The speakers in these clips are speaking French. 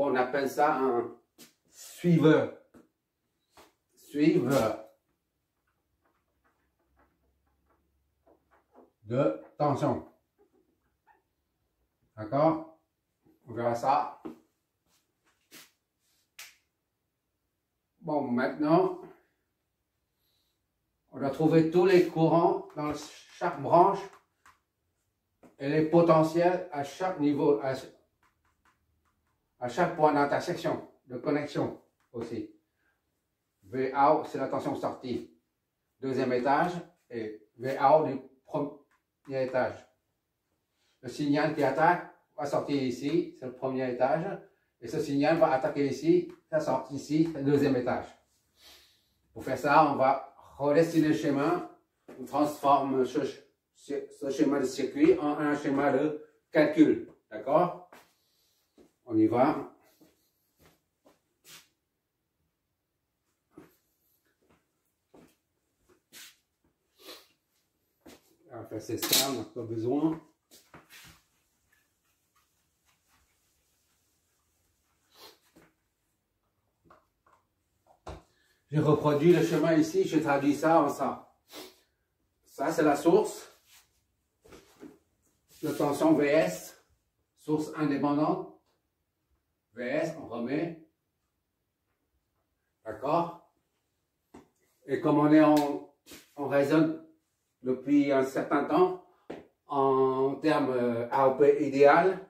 on appelle ça un suiveur. Suiveur de tension. D'accord? On verra ça. Bon, maintenant, on doit trouver tous les courants dans chaque branche et les potentiels à chaque niveau, à chaque point d'intersection, de connexion aussi. VA, c'est la tension sortie, deuxième étage, et VA du premier étage. Le signal qui attaque va sortir ici, c'est le premier étage, et ce signal va attaquer ici, ça sort ici, c'est le deuxième étage. Pour faire ça, on va redessiner le schéma, on transforme ce schéma de circuit en un schéma de calcul. D'accord? On y va. On va faire ça, on n'a pas besoin. J'ai reproduit le schéma ici, j'ai traduit ça en ça. Ça, c'est la source de tension VS, source indépendante. VS, on remet. D'accord? Et comme on raisonne depuis un certain temps en termes AOP idéal,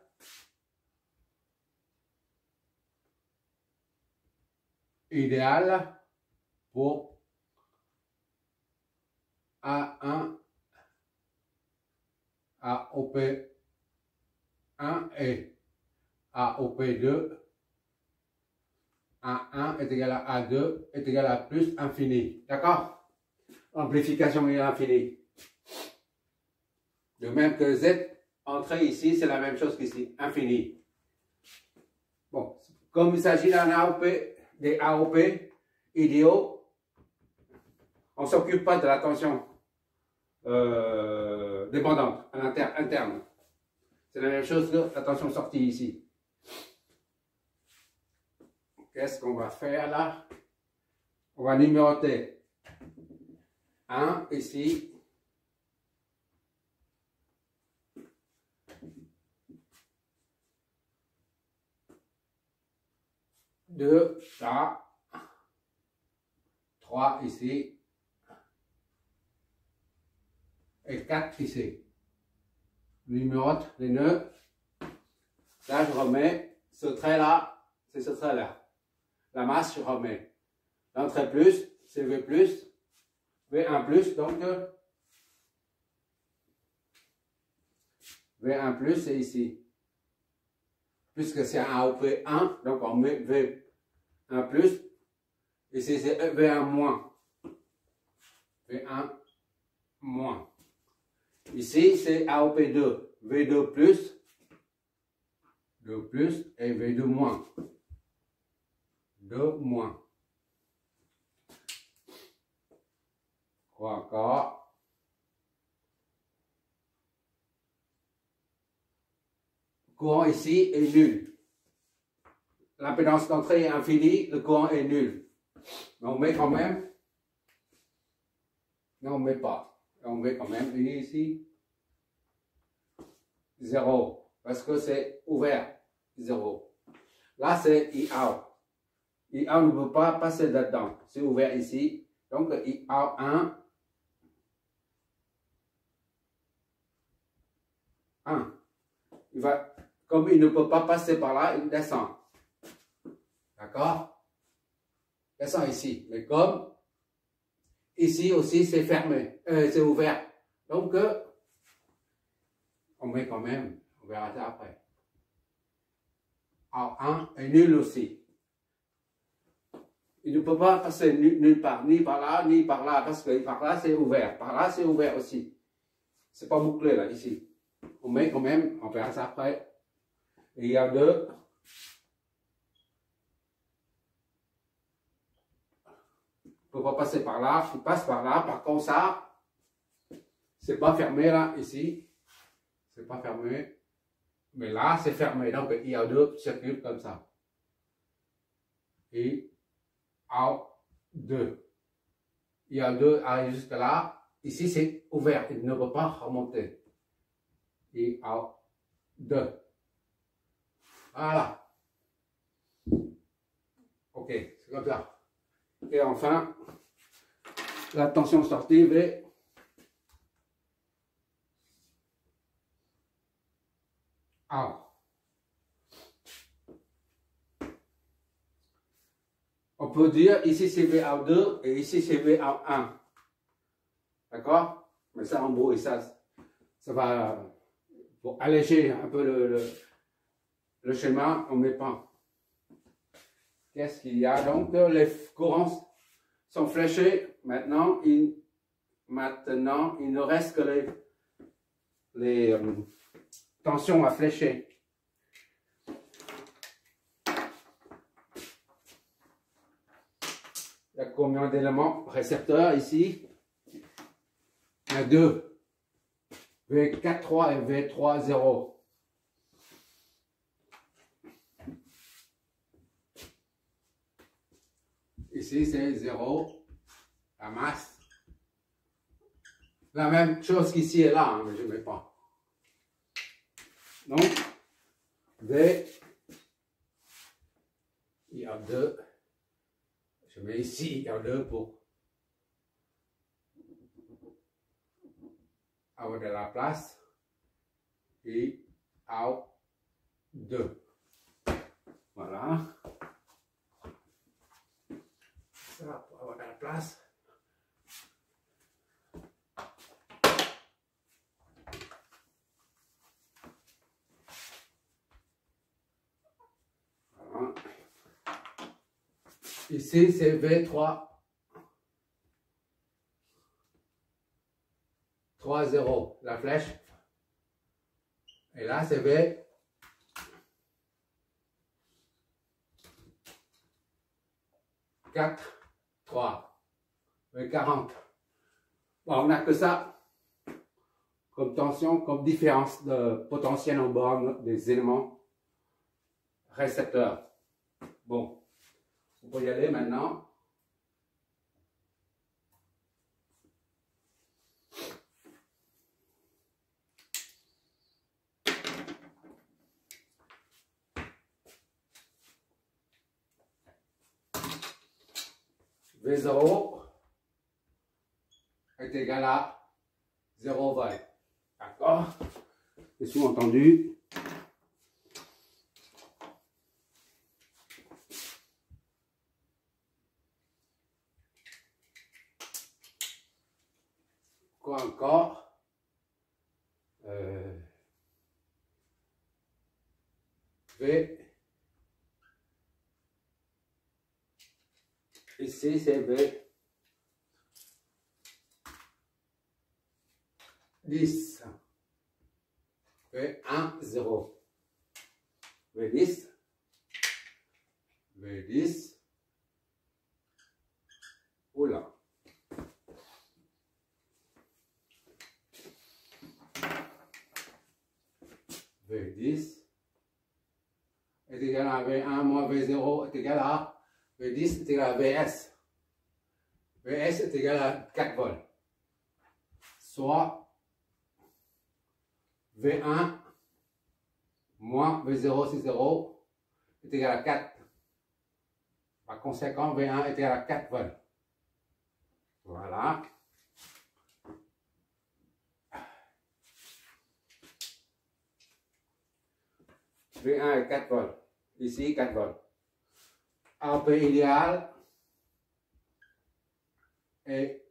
pour A1, AOP1 et AOP2, A1 est égal à A2 est égal à plus infini. D'accord? Amplification est infinie. De même que Z entrée ici, c'est la même chose qu'ici, infini. Bon, comme il s'agit d'un AOP, des AOP idéaux, on ne s'occupe pas de la tension dépendante à interne. C'est la même chose que la tension sortie ici. Qu'est-ce qu'on va faire là? On va numéroter 1 ici. 2 là. 3 ici. Et 4 ici. Numérote les nœuds. Là, je remets ce trait-là, c'est ce trait-là. La masse, je remets. L'entrée plus, c'est V plus. V1 plus, donc V1 plus, c'est ici. Puisque c'est un AOP1, donc on met V1 plus. Ici, c'est V1 moins. V1 moins. Ici, c'est AOP2. V2 plus. 2 plus et V2 moins. 2 moins. Quoi encore? Courant ici est nul. L'impédance d'entrée est infinie, le courant est nul. Mais on met quand même. Non, on ne met pas. On met quand même ici 0. Parce que c'est ouvert. 0. Là, c'est IAO. IAO ne peut pas passer là-dedans. C'est ouvert ici. Donc, IAO 1. 1. Comme il ne peut pas passer par là, il descend. D'accord? Descend ici. Mais comme ici aussi, c'est fermé. C'est ouvert. Donc, on met quand même. On verra ça après. A1 est nul aussi. Il ne peut pas passer nulle part, ni par là, parce que par là c'est ouvert. Par là c'est ouvert aussi. C'est pas bouclé là, ici. On met quand même, on verra ça après. Et il y a 2. Il ne peut pas passer par là, il passe par là. Par contre, ça, c'est pas fermé là, ici. C'est pas fermé. Mais là, c'est fermé. Donc, il y a 2 circuits comme ça. et out 2. IAO 2 arrive jusque là. Ici, c'est ouvert. Il ne peut pas remonter. Et out 2. Voilà. Ok, c'est comme ça. Et enfin, la tension sortie V. Out. On peut dire ici c'est VA2 et ici c'est VA1. D'accord? Mais ça en gros, et ça va pour alléger un peu le schéma, on met pas. Qu'est-ce qu'il y a? Donc les courants sont fléchés. Maintenant, il ne reste que les tensions à flécher. Il y a combien d'éléments récepteurs ici? Il y a 2. V4,3 et V3,0. Ici, c'est 0. La masse. La même chose qu'ici et là, hein, mais je ne mets pas. Donc, V, il y a 2. Je mets ici, il y a 2 pour avoir de la place. Et out 2. Voilà. Ça pour avoir de la place. Voilà. Ici, c'est V3. 3,0, la flèche. Et là, c'est V. 4, 3, V40. Bon, on n'a que ça comme tension, comme différence de potentiel en borne des éléments récepteurs. Bon, on peut y aller maintenant. V0 est égal à 0,20. D'accord? C'est sous-entendu. Quoi encore? V. Ici, c'est V. 10. V1, 0. V10. V10. Oula. V10 est égal à V1 moins V0 est égal à V10 est égal à VS. VS est égal à 4 volts. Soit V1 moins V0, c'est 0, est égal à 4. Par conséquent, V1 est égal à 4 volts. Voilà. V1 est 4 volts. Ici, 4 volts. AP idéal est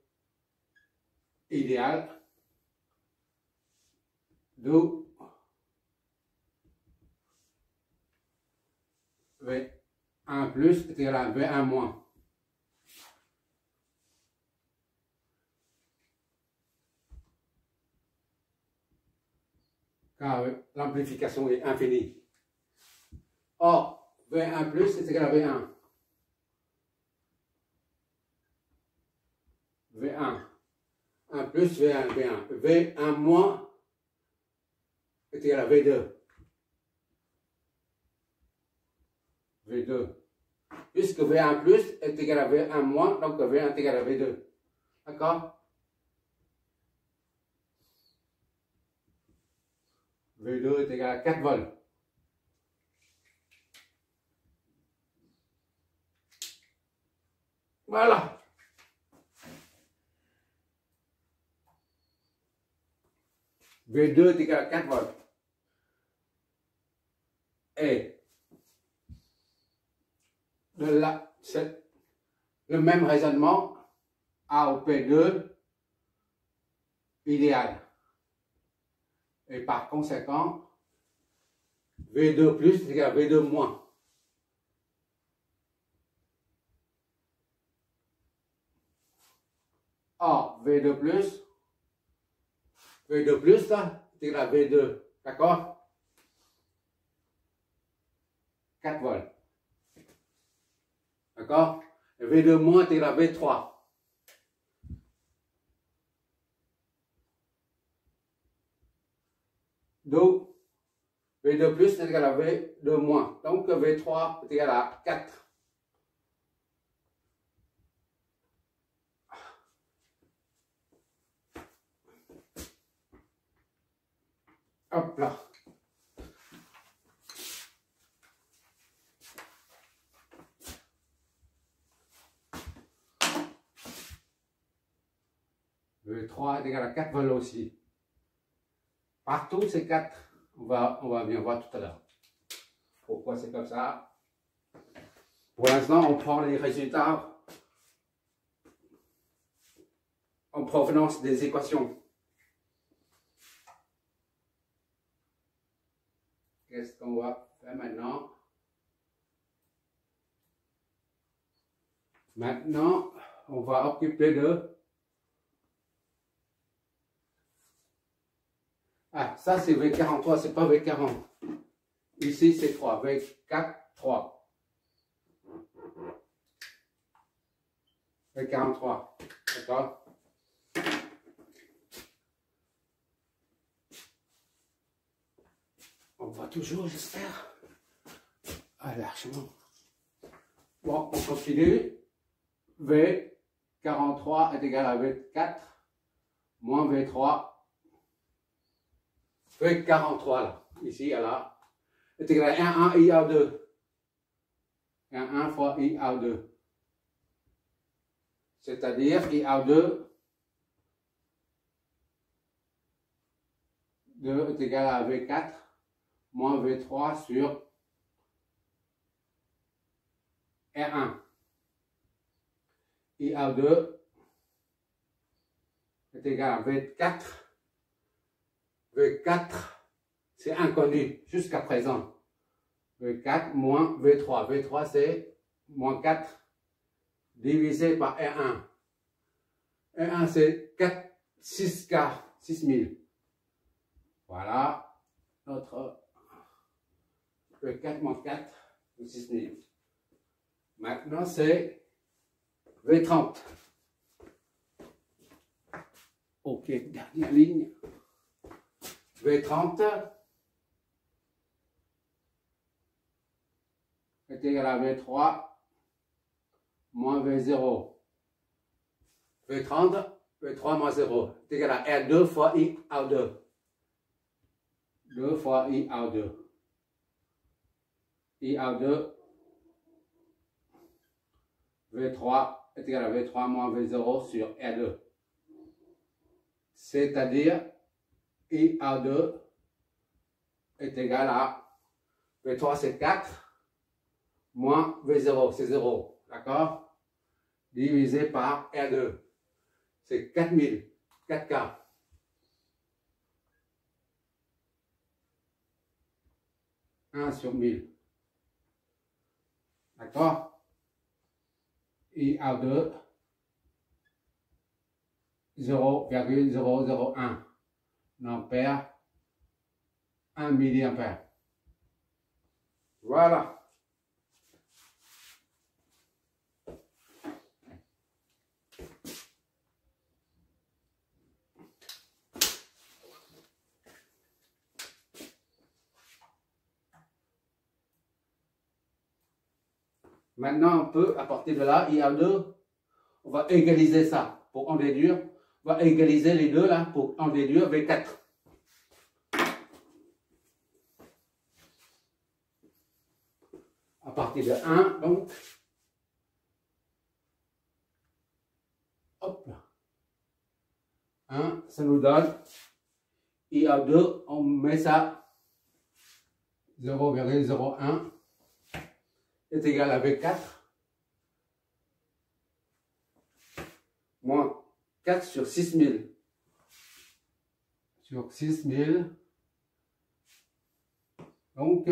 idéal. D'où V1 plus est égal à V1 moins. Car l'amplification est infinie. Or, V1 plus est égal à V1. V1. 1 plus, V1, V1. V1 moins est égal à V2. V2. puisque V1 plus est égal à V1 moins, donc V1 est égal à V2. D'accord? V2 est égal à 4 volts. Voilà. V2 est égal à 4 volts. Et de là, c'est le même raisonnement A au P2 idéal. Et par conséquent, V2 plus est égal à V2 moins. Or, V2 plus là, c'est égal à V2, d'accord? 4 volts. D'accord? V2 moins est égal à V3. Donc, V2 plus est égal à V2 moins. Donc, V3 est égal à 4. Hop là. V3 est égal à 4 volts aussi. Partout, c'est 4. On va bien voir tout à l'heure. Pourquoi c'est comme ça? Pour l'instant, on prend les résultats en provenance des équations. Qu'est-ce qu'on va faire maintenant? Maintenant, on va occuper de... Ah, ça c'est V43, c'est pas V40. Ici c'est 3, V4, 3. V43, d'accord? On voit toujours, j'espère. Ah, largement. Bon, on continue. V43 est égal à V4 moins V3. V43 là, ici, là, est égal à 1 IA2. 1 fois IA2. C'est-à-dire IA2 est égal à V4 moins V3 sur R1. IA2 est égal à V4. V4, c'est inconnu jusqu'à présent. V4 moins V3. V3, c'est moins 4 divisé par R1. R1, c'est 4, 6K, 6000. Voilà, notre V4 moins 4, 6000. Maintenant, c'est V30. Ok, dernière ligne. V30 est égal à V3 moins V0. V30, V3 moins 0 est égal à R2 fois IA2. 2 fois IA2. IA2, V3 est égal à V3 moins V0 sur R2. C'est-à-dire IA2 est égal à V3 c'est 4 moins V0 c'est 0, d'accord? Divisé par R2. C'est 4000, 4K. Sur 1000. D'accord? IA2 0,001 ampère 1 milliampère. Voilà. Maintenant, on peut, à partir de là, IA2, on va égaliser ça pour en déduire. On va égaliser les deux là pour en déduire V4. À partir de 1, donc, hop là. 1, ça nous donne IA2, on met ça 0,01 est égal à V4 moins 4 sur 6000 sur 6000. Donc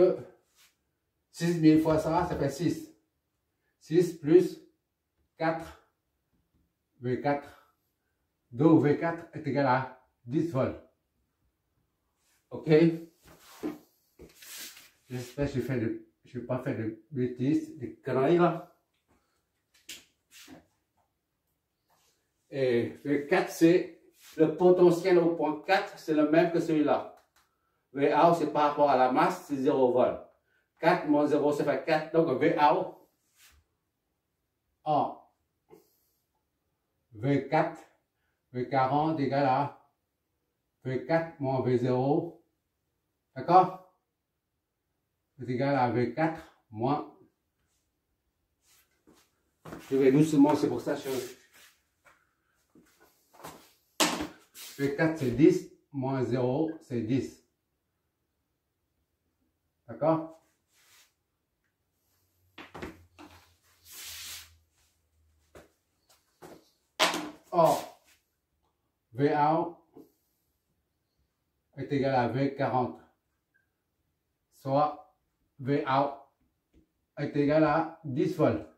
6000 fois ça fait 6. 6 plus 4 V4. Donc V4 est égal à 10 volts. Ok? J'espère que je n'ai pas fait de bêtises, des conneries là. Et V4, c'est le potentiel au point 4, c'est le même que celui-là. VA, c'est par rapport à la masse, c'est 0 volts. 4 moins 0, ça fait 4. Donc VA en V4, V40 égale à V4 moins V0. D'accord? C'est égal à V4 moins. Je vais doucement, c'est pour ça que V4 c'est 10, moins 0 c'est 10. D'accord? Or, VA est égal à V40, soit VA est égal à 10 volts.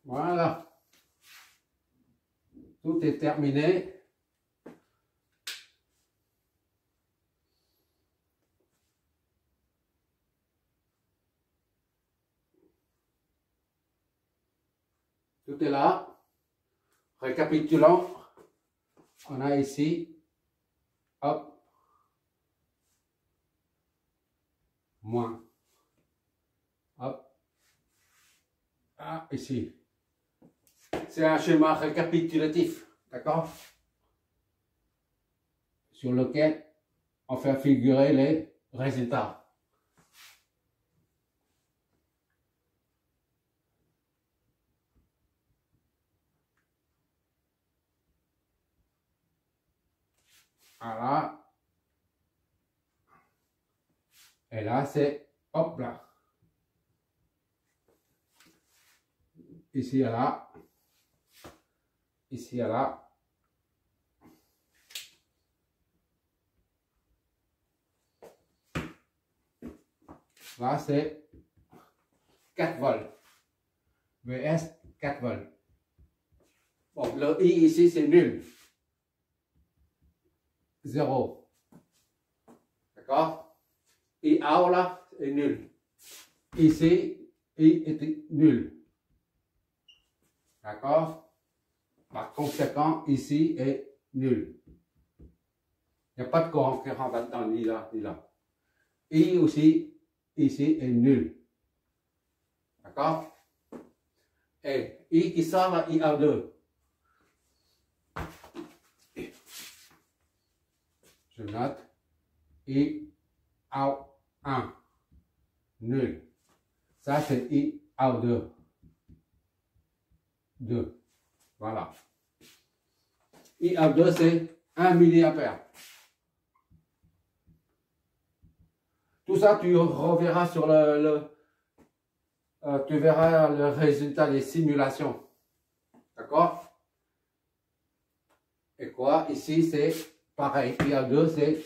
Voilà. Tout est terminé. Tout est là. Récapitulons. On a ici, hop, moins, hop, ici. C'est un schéma récapitulatif, d'accord? Sur lequel on fait figurer les résultats. Voilà. Et là, c'est hop là. Ici à là. Ici à là. Là, c'est 4 volts. VS 4 volts. Bon, le I ici, c'est nul. 0. D'accord? I A là est nul. Ici, I est nul. D'accord? Par conséquent, ici est nul. Il n'y a pas de courant qui rentre dans ni là, ni là. I aussi, ici est nul. D'accord? Et I qui sort à IA2. Je note IA1. Nul. Ça, c'est IA2. 2. Voilà. IA2, c'est 1 mA. Tout ça, tu reverras sur tu verras le résultat des simulations. D'accord? Et quoi? Ici, c'est pareil. IA2, c'est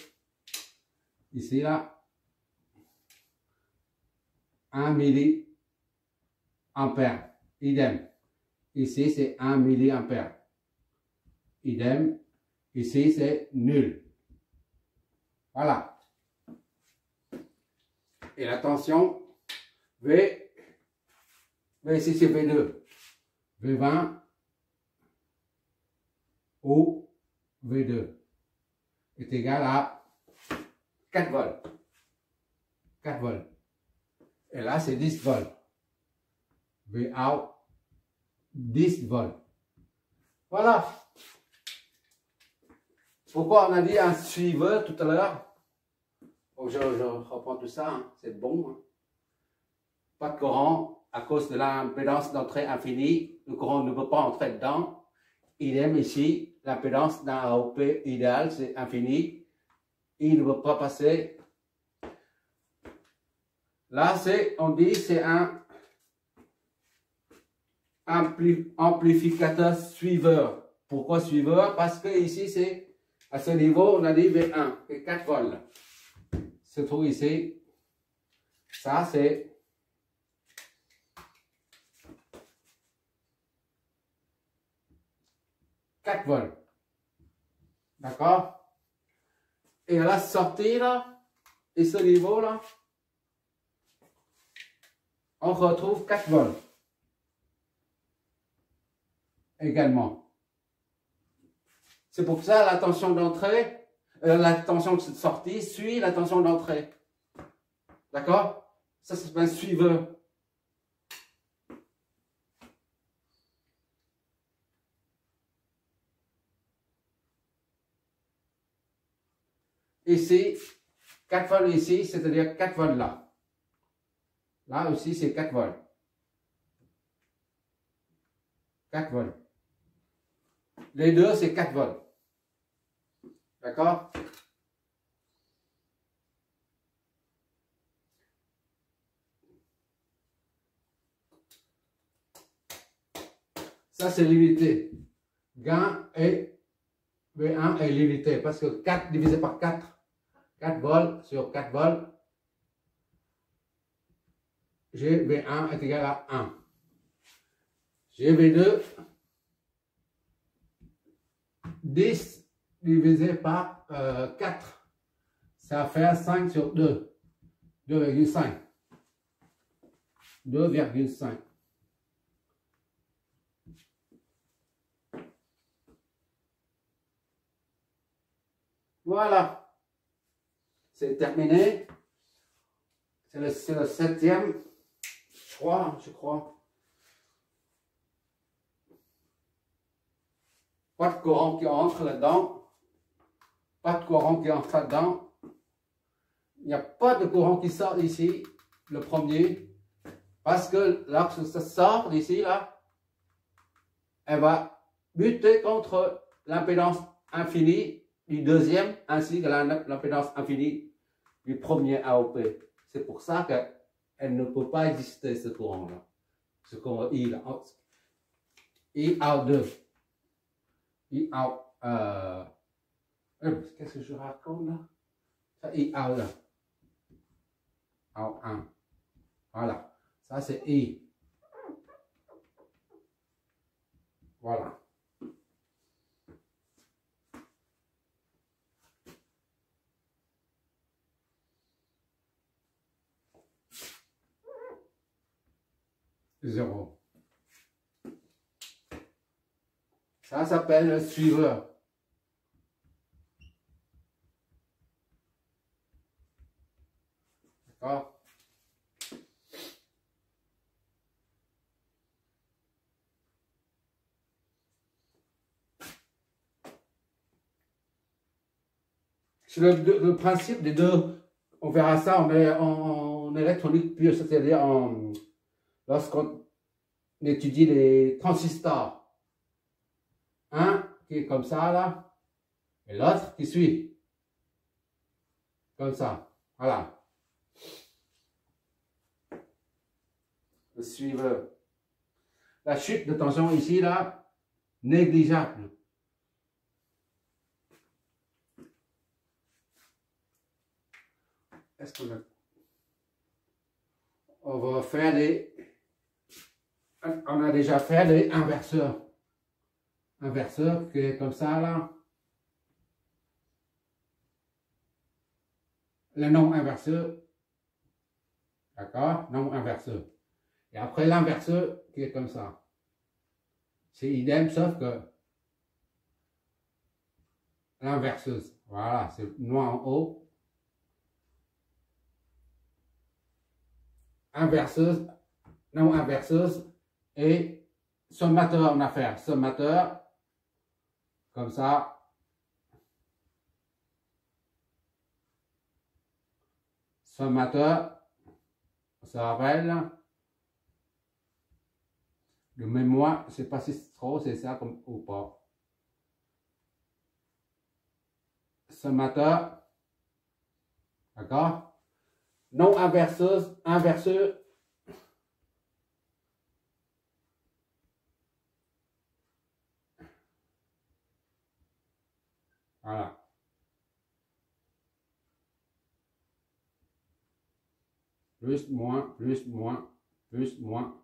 ici, là, 1 mA. Idem. Ici, c'est 1 mA. Idem. Ici, c'est nul. Voilà. Et la tension, ici, c'est V2. V20 ou V2 est égal à 4 volts. 4 volts. Et là, c'est 10 volts. Vout 10 volts. Voilà. Pourquoi on a dit un suiveur tout à l'heure? Je reprends tout ça, hein. C'est bon. Hein. Pas de courant à cause de l'impédance d'entrée infinie. Le courant ne peut pas entrer dedans. Idem ici, l'impédance d'un AOP idéal, c'est infini. Il ne peut pas passer. Là, on dit c'est un amplificateur suiveur. Pourquoi suiveur? Parce que ici, c'est à ce niveau, on a dit V1, c'est 4 volts. Se trouve ici. Ça, c'est $4 volts. D'accord? Et à la sortie, là, et ce niveau-là, on retrouve 4 volts. Également. C'est pour ça la tension d'entrée, la tension de sortie suit la tension d'entrée. D'accord? Ça, c'est un suiveur. Ici, 4 volts ici, c'est-à-dire 4 volts là. Là aussi, c'est 4 volts. 4 volts. Les deux, c'est 4 volts. D'accord? Ça, c'est limité. Gain et V1 est limité parce que 4 divisé par 4, 4 volts sur 4 volts, GV1 est égal à 1. GV2, 10 divisé par 4, ça fait 5 sur 2, 2,5. 2,5. Voilà, c'est terminé. C'est le 7e, je crois. Pas de courant qui entre là-dedans. Pas de courant qui entre là-dedans. Il n'y a pas de courant qui sort ici, le premier. Parce que lorsque ça sort d'ici, là, elle va buter contre l'impédance infinie du deuxième, ainsi que l'impédance infinie du premier AOP. C'est pour ça qu'elle ne peut pas exister, ce courant-là. Ce courant I, là. I out 2. I out. Qu'est-ce que je raconte là? Ça, I out là. Out 1. Voilà. Ça, c'est I. Voilà. Zéro. Ça s'appelle le suiveur. D'accord? C'est le principe des deux. On verra ça en électronique pure, c'est-à-dire lorsqu'on étudie les transistors. Un qui est comme ça là, et l'autre qui suit. Comme ça. Voilà. Le suiveur. La chute de tension ici là, négligeable. Est-ce qu'on va faire des... On a déjà fait des inverseurs. Inverseur qui est comme ça là. Le non inverseur. D'accord? Non inverseur. Et après l'inverseur qui est comme ça. C'est idem sauf que l'inverseuse. Voilà, c'est noir en haut. Inverseuse, non inverseuse, et sommateur, on a fait sommateur, comme ça. Sommateur, on se rappelle. Le mémoire, je ne sais pas si c'est trop, c'est ça comme, ou pas. Sommateur, d'accord? Non inverseuse, inverseux. Voilà. Plus, moins, plus, moins, plus, moins.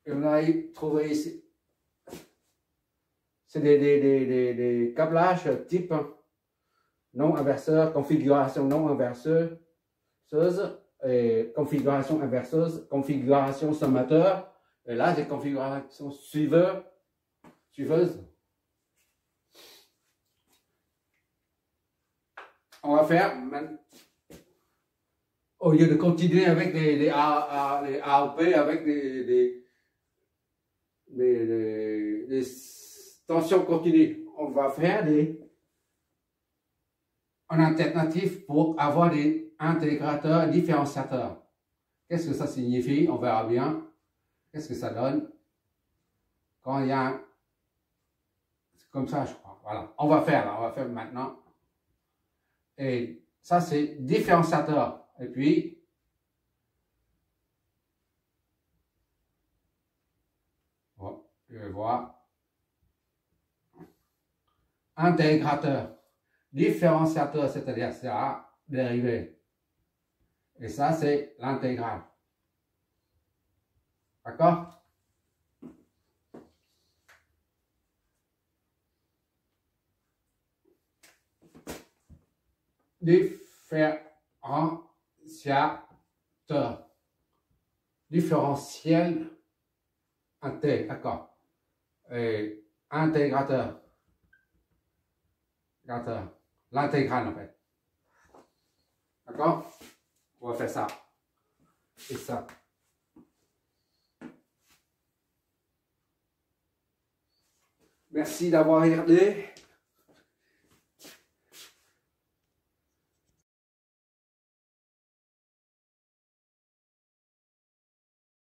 Et on a trouvé ici. C'est des câblages type non inverseur, configuration non inverseuse, et configuration inverseuse, configuration sommateur. Et là, j'ai configuration suiveuse. On va faire, au lieu de continuer avec les AOP, avec des tensions continues, on va faire en alternative pour avoir des intégrateurs différenciateurs. Qu'est-ce que ça signifie? On verra bien. Qu'est-ce que ça donne quand il y a c'est comme ça, je crois. Voilà. On va faire maintenant. Et ça, c'est différenciateur. Et puis, bon, je vais voir. Intégrateur. Différenciateur, c'est-à-dire ça, dérivé. Et ça, c'est l'intégrale. D'accord? Différenciateur. Différentiel. D'accord. Et intégrateur. L'intégrale en fait. D'accord? On va faire ça. Et ça. Merci d'avoir regardé.